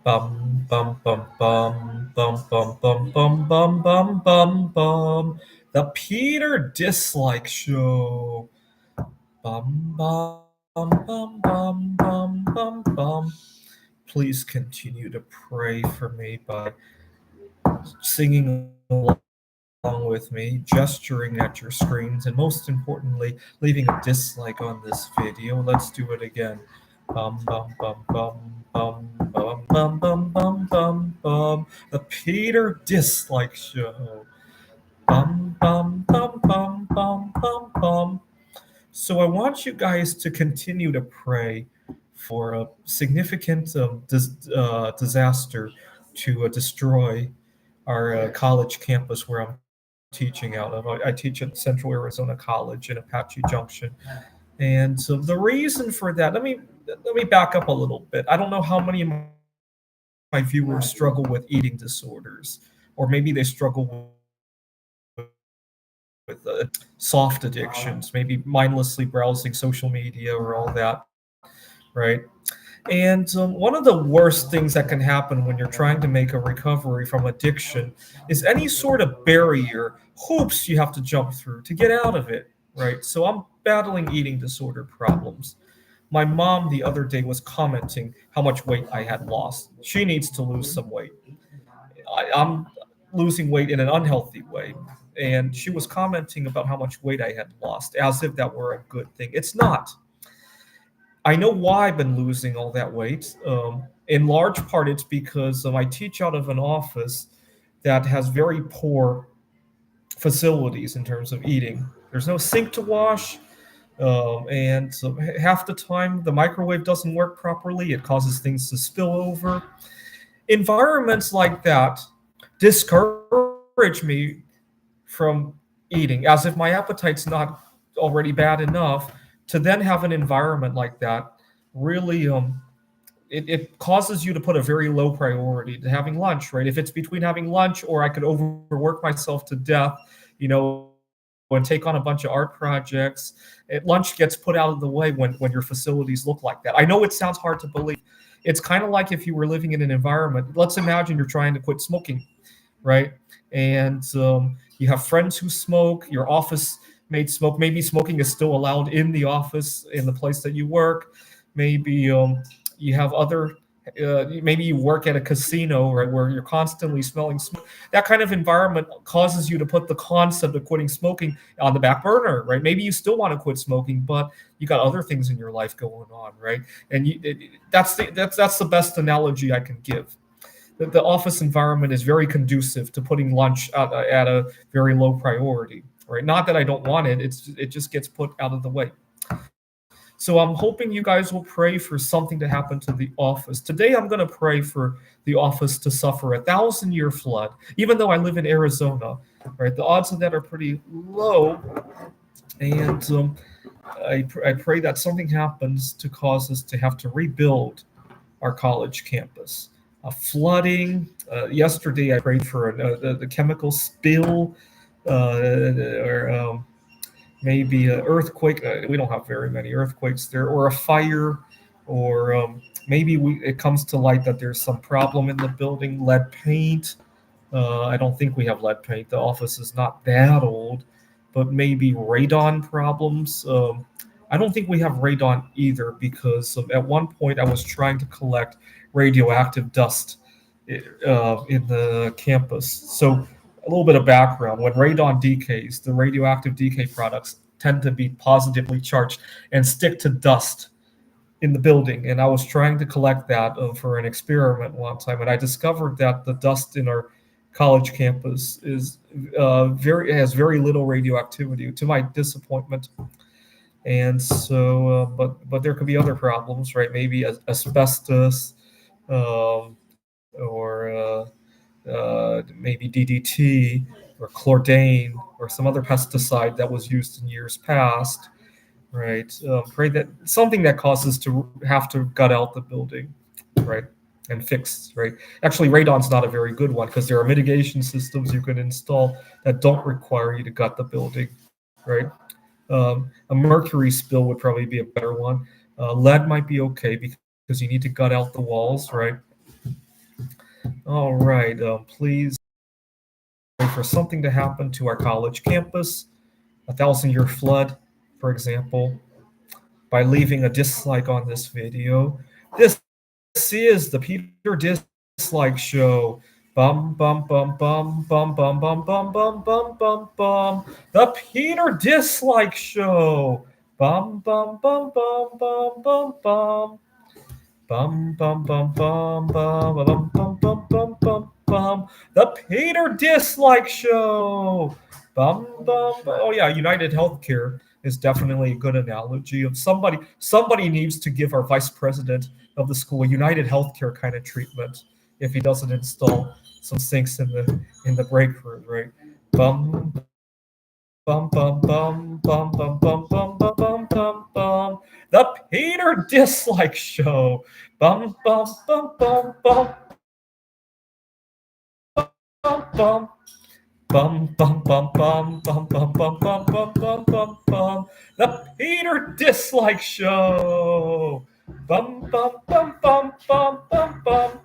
Bum bum bum bum bum bum bum bum bum bum bum bum. The Peter Dislike Show. Bum bum bum bum bum bum bum. Please continue to pray for me by singing along with me, gesturing at your screens, and most importantly, leaving a dislike on this video. Let's do it again. Bum bum bum bum bum bum bum bum bum bum bum. The Peter Dislike Show. Bum bum bum bum bum bum bum. So I want you guys to continue to pray for a significant disaster to destroy our college campus where I'm teaching out of. I teach at Central Arizona College in Apache Junction, and so the reason for that. Let me back up a little bit. I don't know how many of my viewers struggle with eating disorders, or maybe they struggle with soft addictions, maybe mindlessly browsing social media or all that, right? And one of the worst things that can happen when you're trying to make a recovery from addiction is any sort of barrier, hoops you have to jump through to get out of it, right? So I'm battling eating disorder problems. My mom the other day was commenting how much weight I had lost. She needs to lose some weight. I'm losing weight in an unhealthy way. And she was commenting about how much weight I had lost, as if that were a good thing. It's not. I know why I've been losing all that weight. In large part, it's because I teach out of an office that has very poor facilities in terms of eating. There's no sink to wash, and so half the time the microwave doesn't work properly. It causes things to spill over. Environments like that discourage me from eating, as if my appetite's not already bad enough. To then have an environment like that really it causes you to put a very low priority to having lunch, right? If it's between having lunch or I could overwork myself to death, and take on a bunch of art projects, lunch gets put out of the way when your facilities look like that. I know it sounds hard to believe. It's kind of like if you were living in an environment. Let's imagine you're trying to quit smoking, right? And you have friends who smoke, your office mates smoke. Maybe smoking is still allowed in the office, in the place that you work. Maybe you have other, maybe you work at a casino, right, where you're constantly smelling smoke. That kind of environment causes you to put the concept of quitting smoking on the back burner, right? Maybe you still want to quit smoking, but you got other things in your life going on, right? And that's the best analogy I can give. The office environment is very conducive to putting lunch at a very low priority, right? Not that I don't want it; it just gets put out of the way. So I'm hoping you guys will pray for something to happen to the office. Today I'm going to pray for the office to suffer a 1,000-year flood. Even though I live in Arizona, right? The odds of that are pretty low, and I pray that something happens to cause us to have to rebuild our college campus. Flooding. Yesterday, I prayed for the chemical spill, or maybe an earthquake. We don't have very many earthquakes there, or a fire, or maybe it comes to light that there's some problem in the building. Lead paint. I don't think we have lead paint. The office is not that old, but maybe radon problems. I don't think we have radon either because at one point I was trying to collect radioactive dust in the campus. So a little bit of background: when radon decays, the radioactive decay products tend to be positively charged and stick to dust in the building. And I was trying to collect that for an experiment one time, and I discovered that the dust in our college campus is very has very little radioactivity, to my disappointment. And so, but there could be other problems, right? Maybe asbestos, or maybe DDT or chlordane or some other pesticide that was used in years past, right? Pray that something that causes to have to gut out the building, right? And fix, right? Actually, radon's not a very good one because there are mitigation systems you can install that don't require you to gut the building, right? A mercury spill would probably be a better one. Lead might be okay because you need to gut out the walls, right? All right, please pray for something to happen to our college campus, a 1,000-year flood, for example, by leaving a dislike on this video. This is the Peter Dislike Show. Bum bum bum bum bum bum bum bum bum bum bum bum. The Peter Dislike Show. Bum bum bum bum bum bum bum. Bum bum bum bum bum bum bum bum bum bum bum. The Peter Dislike Show. Bum bum. Oh yeah, United Healthcare is definitely a good analogy of somebody needs to give our vice president of the school a United Healthcare kind of treatment if he doesn't install some sinks in the break room, right? Bum bum bum bum bum bum bum bum bum bum bum bum. The Peter Dislike Show. Bum bum bum bum bum bum bum. Bum bum bum bum bum bum bum bum bum bum bum bum. The Peter Dislike Show. Bum bum bum bum bum bum bum.